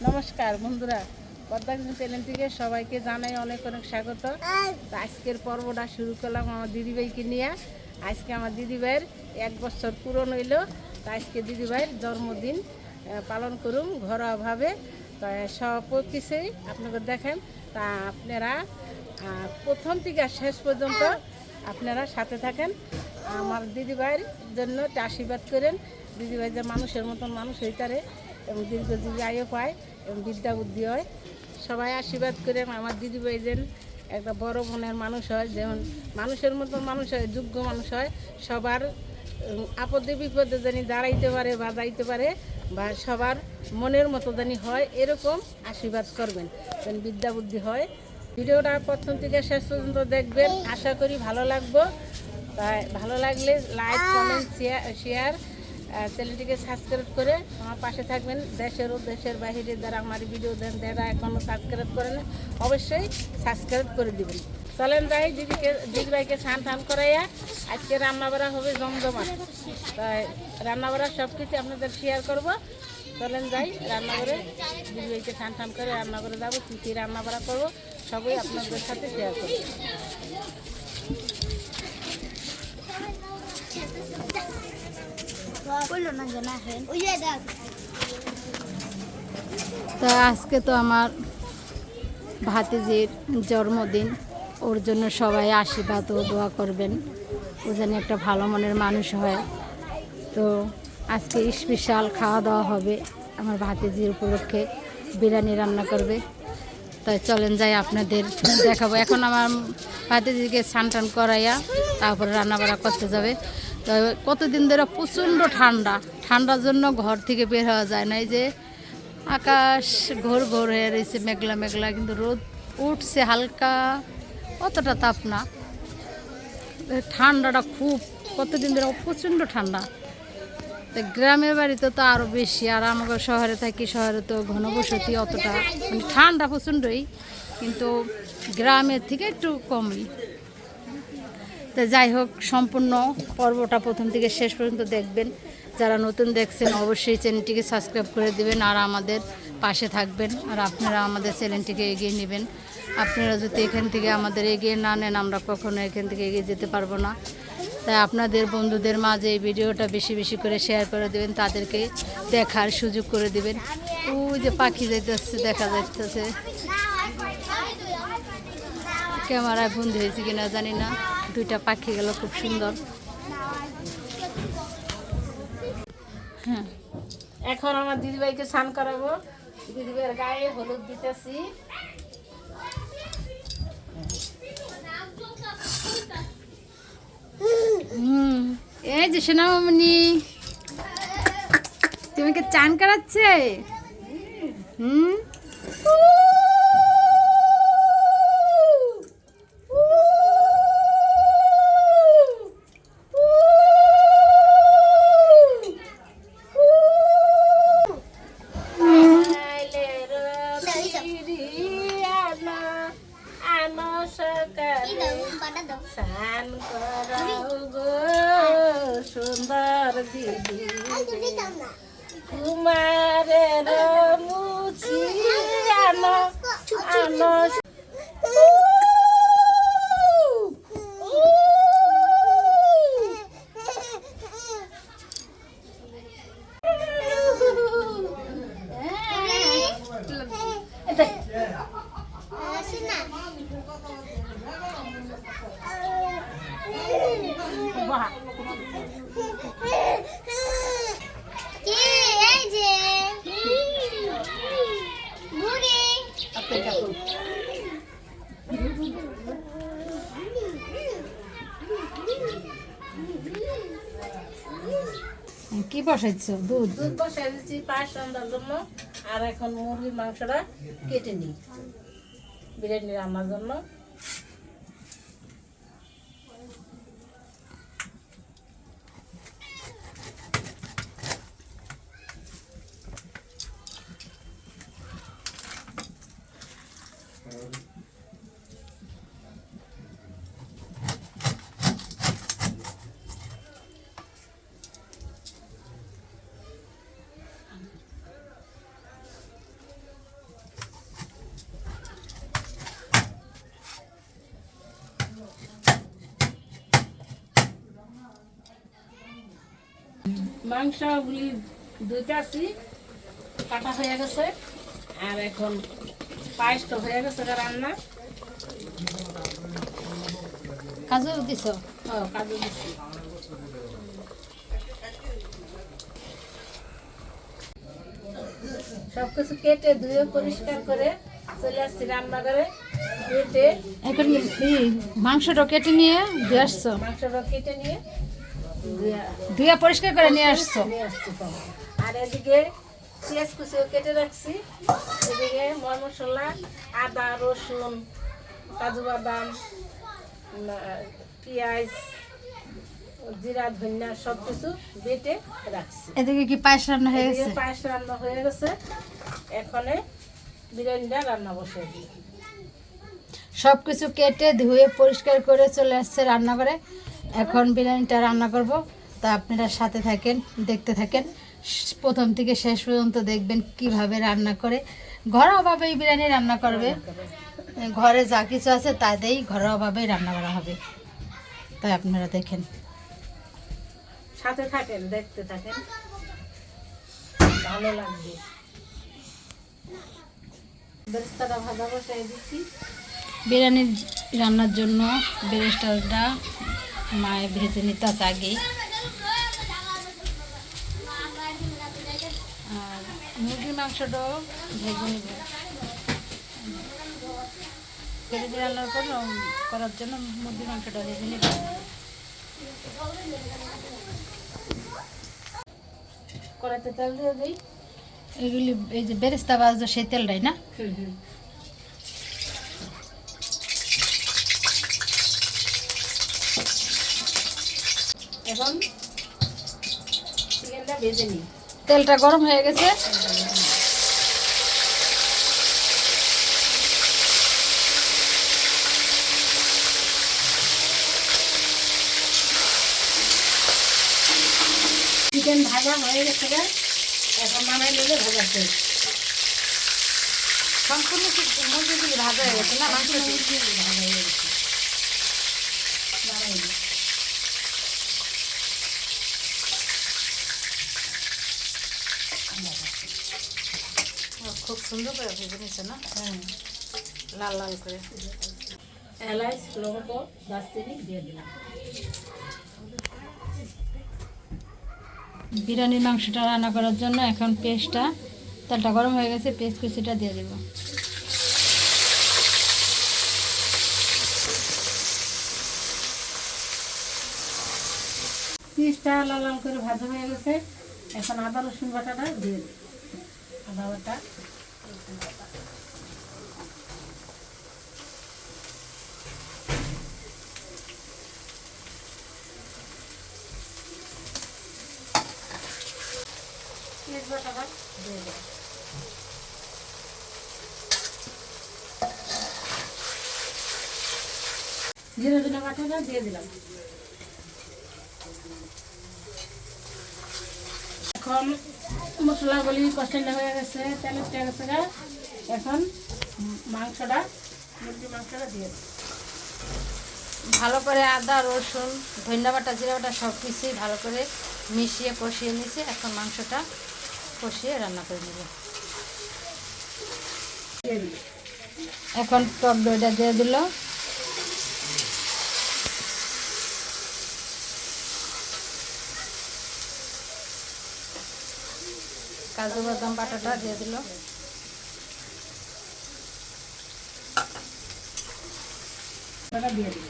নমস্কার বন্ধুরা, পদ্মা চ্যানেল থেকে সবাইকে জানাই অনেক অনেক স্বাগত। আজকের পর্বটা শুরু করলাম আমার দিদিভাইকে নিয়ে। আজকে আমার দিদিভাইয়ের 1 বছর পূরণ হইল। তা আজকে দিদিভাইয়ের জন্মদিন পালন করুন ঘরোয়াভাবে। তা সব কিছুই আপনাকে দেখেন। তা আপনারা প্রথম থেকে শেষ পর্যন্ত আপনারা সাথে থাকেন। আমার দিদিভাইয়ের জন্য আশীর্বাদ করেন। দিদিভাই যে মানুষের মতন মানুষ হইতারে এবং দীর্ঘজীবী আয়ু পায় এবং বিদ্যা বুদ্ধি হয়। সবাই আশীর্বাদ করেন আমার দিদিভাই যেন একটা বড় মনের মানুষ হয়, যেমন মানুষের মতন মানুষ হয়, যোগ্য মানুষ হয়, সবার আপদে বিপদে জানি দাঁড়াইতে পারে বা যাইতে পারে বা সবার মনের মতো জানি হয়, এরকম আশীর্বাদ করবেন যেন বিদ্যা বুদ্ধি হয়। ভিডিওটা প্রথম থেকে শেষ পর্যন্ত দেখবেন, আশা করি ভালো লাগবে। তাই ভালো লাগলে লাইক কমেন্ট শেয়ার চ্যানেলটিকে সাবস্ক্রাইব করে আমার পাশে থাকবেন। দেশের ও দেশের বাইরে যারা আমার ভিডিও দেন, যারা এখনও সাবস্ক্রাইব করে না, অবশ্যই সাবস্ক্রাইব করে দেবেন। চলেন যাই দিদিভাইকে স্নান টান করাইয়া আজকে রান্নাবাড়া হবে জমজমাট। তাই রান্নাবাড়া সব কিছু আপনাদের শেয়ার করব। চলেন যাই রান্নাঘরে, দিদিভাইকে স্নান টান করে রান্নাঘরে যাবো, কী কী রান্নাবাড়া করবো সবই আপনাদের সাথে শেয়ার করবো। তা আজকে তো আমার ভাতিজির জন্মদিন, ওর জন্য সবাই আশীর্বাদ ও দোয়া করবেন, ও যেন একটা ভালো মনের মানুষ হয়। তো আজকে স্পেশাল খাওয়া দাওয়া হবে, আমার ভাতিজির উপলক্ষে বিরিয়ানি রান্না করবে। তাই চলেন যাই আপনাদের দেখাবো। এখন আমার ভাতিজিকে স্নান টান করাইয়া তারপরে রান্নাবাড়া করতে যাবে। তো কতদিন ধরে প্রচণ্ড ঠান্ডার জন্য ঘর থেকে বের হওয়া যায় না। এই যে আকাশ ঘোর ঘোর হয়ে রয়েছে, মেঘলা মেঘলা, কিন্তু রোদ উঠছে হালকা, অতটা তাপ না। ঠান্ডাটা খুব, কতদিন ধরে প্রচণ্ড ঠান্ডা। তো গ্রামের বাড়িতে তো আরও বেশি, আর আমাকে শহরে থাকি, শহরে তো ঘনবসতি, অতটা মানে ঠান্ডা প্রচণ্ডই, কিন্তু গ্রামের থেকে একটু কমই। তো যাই হোক, সম্পূর্ণ পর্বটা প্রথম থেকে শেষ পর্যন্ত দেখবেন। যারা নতুন দেখছেন অবশ্যই চ্যানেলটিকে সাবস্ক্রাইব করে দেবেন আর আমাদের পাশে থাকবেন। আর আপনারা আমাদের চ্যানেলটিকে এগিয়ে নেবেন। আপনারা যদি এখান থেকে আমাদের এগিয়ে না নেন, আমরা কখনো এখান থেকে এগিয়ে যেতে পারবো না। তাই আপনাদের বন্ধুদের মাঝে এই ভিডিওটা বেশি বেশি করে শেয়ার করে দেবেন, তাদেরকে দেখার সুযোগ করে দেবেন। ওই যে পাখি যাইতেছে, দেখা যাইতেছে, ক্যামেরায় বন্দি হয়েছে কিনা জানি না, 2টা পাখি গেল, খুব সুন্দর। হ্যাঁ, এখন আমার দিদিভাইকে স্নান করাবো। দিদিভাইয়ের গায়ে হলুদ দিতেছি। এই যে সোনামণি, তোমাকে চান করাচ্ছে। স্নান করাও গো সুন্দর দিদি, কুমারের মুছি আনো আনো। কি বসাইছো? দুধ বসাই দিচ্ছি পায়েস রান্নার জন্য। আর এখন মুরগির মাংসটা কেটে নিই বিরিয়ানি রান্নার জন্য। মাংসগুলি দুইটাছি কাটা হয়ে গেছে, আর এখন পায়েসটা হয়ে গেছে রান্না। কাজু দিছ? কাজু দিচ্ছি। সবকিছু কেটে ধুয়ে পরিষ্কার করে চলে আসছি রান্নাঘরে। কেটে এখন মাংসটা কেটে নিয়ে দিয়ে আসছো? মাংসটা কেটে নিয়ে ধুয়ে পরিষ্কার করে নিয়ে আসছো? নিয়ে আসছি সব। আর এদিকে পেঁয়াজ কুচিও কেটে রাখছি। এদিকে মশলা, আদা, রসুন, কাজু বাদাম, পেঁয়াজ, জিরা, ধনিয়া সব কিছু বেটে রাখছি। এদিকে কি পায়েস রান্না হয়ে এদিকে গেছে? পায়েস রান্না হয়ে গেছে। এখন বিরিয়ানিটা রান্না বসিয়ে দিই। সব কিছু কেটে ধুয়ে পরিষ্কার করে চলে আসছে রান্না করে। এখন বিরিয়ানিটা রান্না করব, তা আপনারা সাথে থাকেন, দেখতে থাকেন, প্রথম থেকে শেষ পর্যন্ত দেখবেন কিভাবে রান্না করে। ঘরোয়াভাবেই বিরিয়ানি রান্না করবে, ঘরে যা কিছু আছে তাতেই ঘরোয়াভাবেই রান্না করা হবে, তাই আপনারা দেখেন, সাথে থাকেন, দেখতে থাকেন, ভালো লাগবে। বেরেস্তাটা ভাজা বসিয়ে দিচ্ছি। বিরিয়ানি রান্নার জন্য বেরেস্তাটা মায়ে ভেজে নিতে আছে আগেই। আর মুরগির মাংসটাও ভেজে নিব। বিরিয়ানি রান্না করার জন্য মুরগির মাংসটা ভেজে নিব। কড়াইতে তেল দিয়ে দিই। এগুলি এই যে বেরেস্তা ভাজা সেই তেলটাই না? এখন চিকেনটা ভেজে নিই। তেলটা গরম হয়ে গেছে। চিকেন ভাজা হয়ে গেছে, এখন নামাই নিলে ভাজা শেষ। সম্পূর্ণ মুরগিগুলি ভাজা হয়ে গেছে না? মাংস ভাজা হয়ে গেছে, নামাই নিই। খুব সুন্দর করে ভেজে নিচ্ছে না? লাল লাল করে। এলাচ, লবঙ্গ, দারচিনি দিয়ে দিলাম। বিরিয়ানির মাংসটা রান্না করার জন্য এখন পেস্টটা, তেলটা গরম হয়ে গেছে, পেস্ট কুচিটা দিয়ে দেব। পিসটা লাল লাল করে ভাজা হয়ে গেছে। এখন আদা রসুন বাটাটা দিয়ে দিই। আদা বাটা, রসুন বাটা। পেঁয়াজ বাটাটা দিয়ে দিই। জিরে ধনে বাটাটা দিয়ে দিলাম। এখন মশলাগুলি কষানো হয়ে গেছে, তেল উঠে গেছে। এখন মাংসটা, মুরগির মাংসটা দিয়ে দিই। ভালো করে আদা রসুন ধনিয়া বাটা জিরা বাটা সব কিছুই ভালো করে মিশিয়ে কষিয়ে নিয়েছি। এখন মাংসটা কষিয়ে রান্না করে নেব। এখন টক দইটা দিয়ে দিল। কাজু বাদাম বাটাটা দিয়ে দিল। দিয়ে দিই।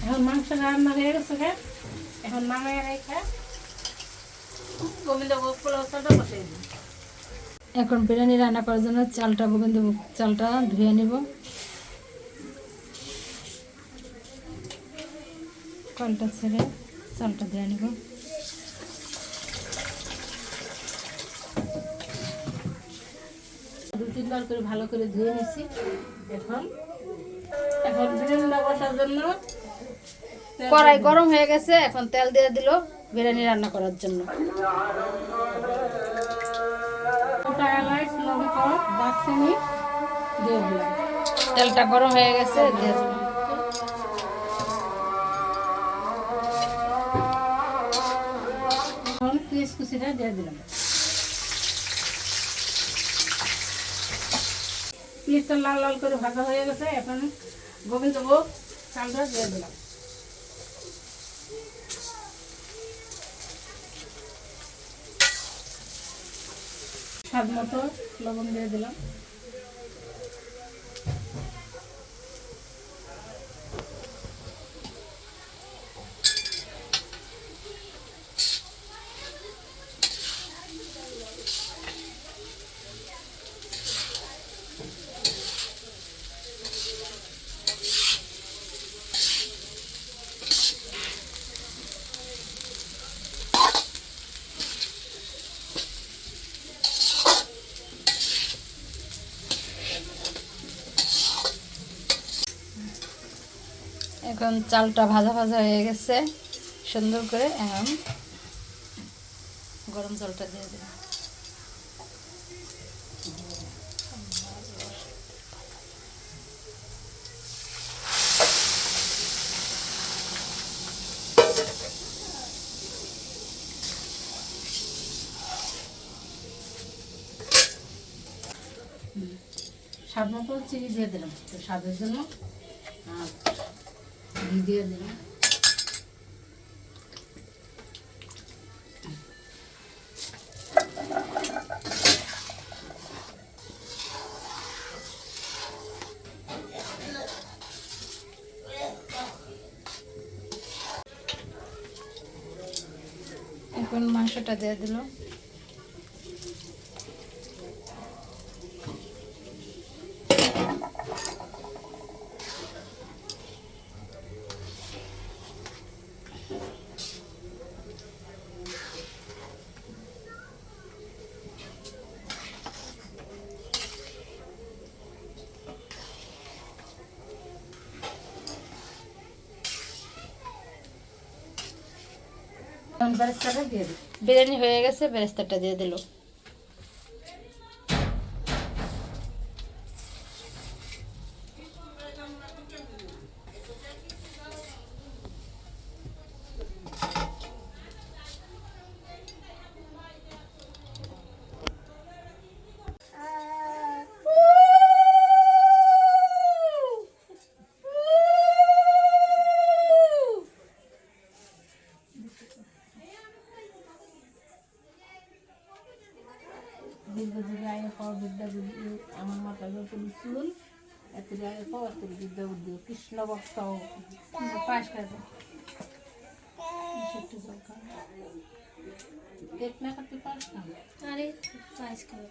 এখন মাংস রান্না হয়ে গেছে, এখন নামাই রেখে গোবিন্দভোগ পোলাও চালটা বসিয়ে দিই। এখন বিরিয়ানি রান্না করার জন্য চালটা গোবিন্দভোগ চালটা ধুয়ে নেব। কলটা ছেড়ে চালটা ধুয়ে নেব। দু তিনবার করে ভালো করে ধুয়ে নিচ্ছি। এখন এখন বিরিয়ানিটা বসার জন্য কড়াই গরম হয়ে গেছে, এখন তেল দিয়ে দিল। বিরিয়ানি রান্না করার জন্য। গোটা এলাচ, লবঙ্গ, দারচিনি দিয়ে দিলাম। তেলটা গরম হয়ে গেছে, দিয়ে দিলাম। এখন পেঁয়াজ কুচিটা দিয়ে দিলাম। পেঁয়াজটা লাল লাল করে ভাজা হয়ে গেছে, এখন গোবিন্দভোগ চালটা দিয়ে দিলাম। স্বাদ মতো লবণ দিয়ে দিলাম। এখন চালটা ভাজা ভাজা হয়ে গেছে সুন্দর করে। এখন গরম জলটা দিয়ে দিলাম। স্বাদ মতো চিনি দিয়ে দিলাম তো স্বাদের জন্য, আর ঘি দিয়ে দিলাম। এখন মাংসটা দিয়ে দিল। বেরেস্তাটা দিয়ে দিই। বিরিয়ানি হয়ে গেছে, বেরেস্তাটা দিয়ে দিল। দীর্ঘ যুগে আয় পাওয়া বিদ্যা বুদ্ধি, আমার মাথা যত চুল এত আয় পাওয়া তোর বিদ্যা বুদ্ধি। কৃষ্ণ ভক্ত পাশ খাবে কেক না খাতে পাস না। আরে পায়েস খাবে।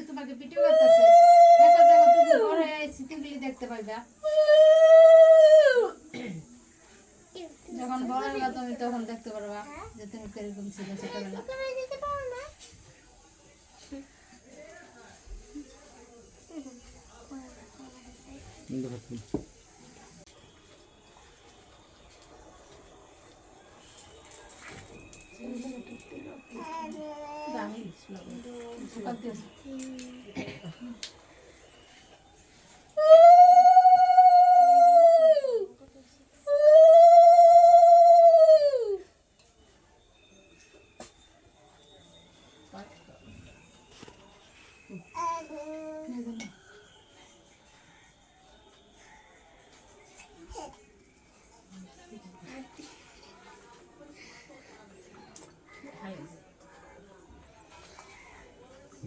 তোমাকে ভিডিও করতেছে, দেখো দেখো, তুমি বড় হয়ে স্মৃতিগুলি দেখতে পাইবা। যখন বড় হইবা তুমি তখন দেখতে পারবা যে তুমি কিরকম ছিল ছোটবেলা।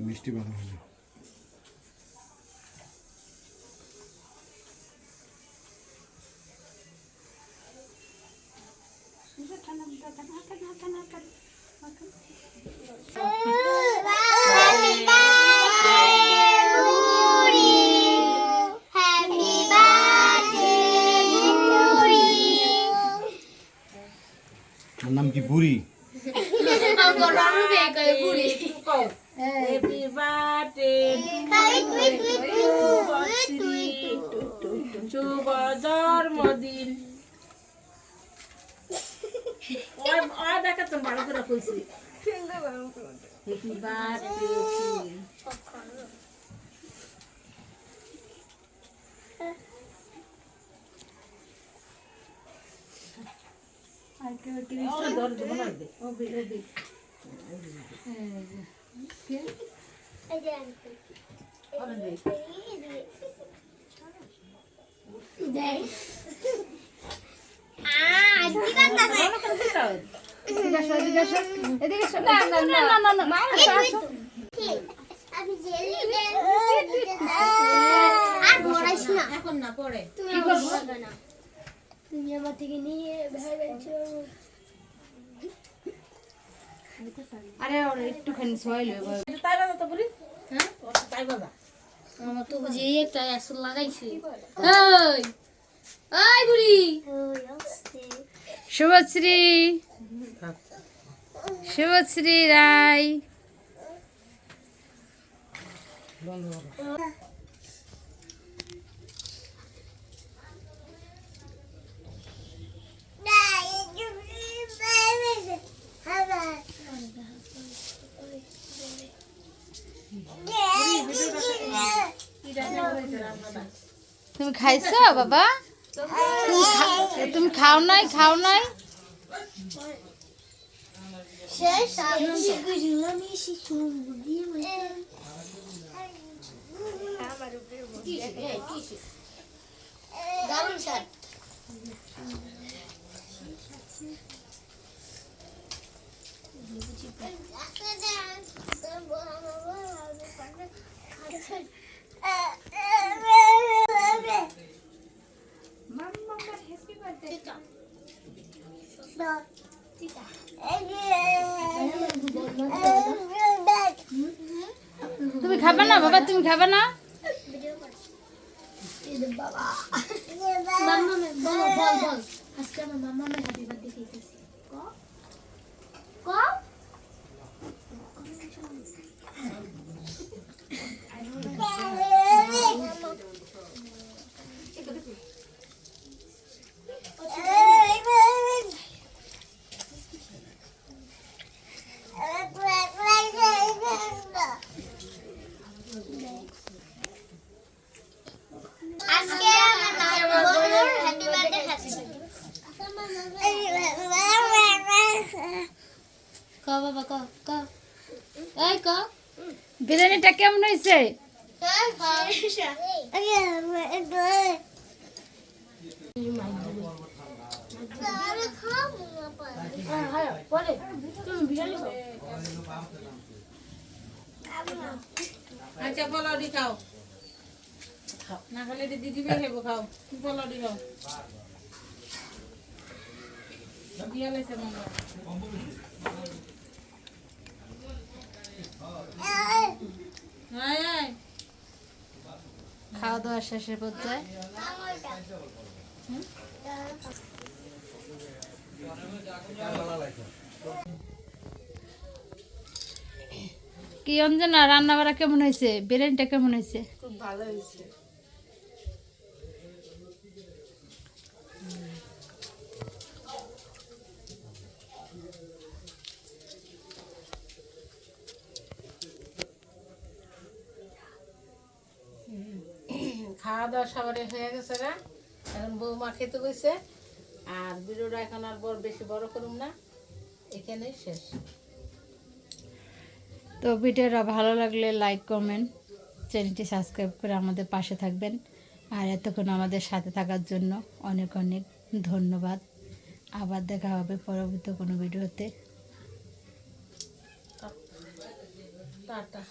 মিষ্টি ভালো হবে। Bye. কি বুড়ি? হ্যাপি বার্থডে শুভ জন্মদিন। দেখা তো ভালো করে কইছি হ্যাপি বার্থডে। এখন না পরে তুমি আমার থেকে নিয়ে ভেবেছো আরে ওরে একটুখানি সয়েল তাই বাজা তো বুড়ি, হ্যাঁ তাই বাজা। আমার তো বুঝি একটা অ্যাসল লাগাইছে এই এই বুড়ি শুভশ্রী শুভশ্রী রায় তুমি খাইছো বাবা? তুমি খাও নাই খাও নাই? শেষ আমি গুজুলাম শিশু দিয়ে আমার উপরে দারুণ স্যার তুমি খাবে না বাবা? তুমি খাবে না? মাম্মা বল বল বল আজকে আমার মাম্মা হ্যাপি বার্থডে খেতেছি ক আজকে আমার বড় হ্যাপি বার্থডে খাচ্ছি ক বাবা ক ক এই ক বিরিয়ানিটা কেমন হয়েছে? আচ্ছা পোলাওটি খাও, না খালে দিদি ভাই খাবো, খাও পোলাওটি খাও। দিয়া লাইছে মামা। আয় আয় খাওয়া দাওয়া শেষের পর্যায়ে কি অঞ্জনা, রান্না বাড়া কেমন হয়েছে? বিরিয়ানিটা কেমন হয়েছে? খুব ভালো হয়েছে। খাওয়া দাওয়া সবারই হয়ে গেছে না, এখন বৌমা খেতে গেছে। আর ভিডিওটা এখন আর বেশি বড় করুম না, এখানেই শেষ। তো ভিডিওটা ভালো লাগলে লাইক কমেন্ট, চ্যানেলটি সাবস্ক্রাইব করে আমাদের পাশে থাকবেন। আর এতক্ষণ আমাদের সাথে থাকার জন্য অনেক অনেক ধন্যবাদ। আবার দেখা হবে পরবর্তী কোনো ভিডিওতে। টাটা।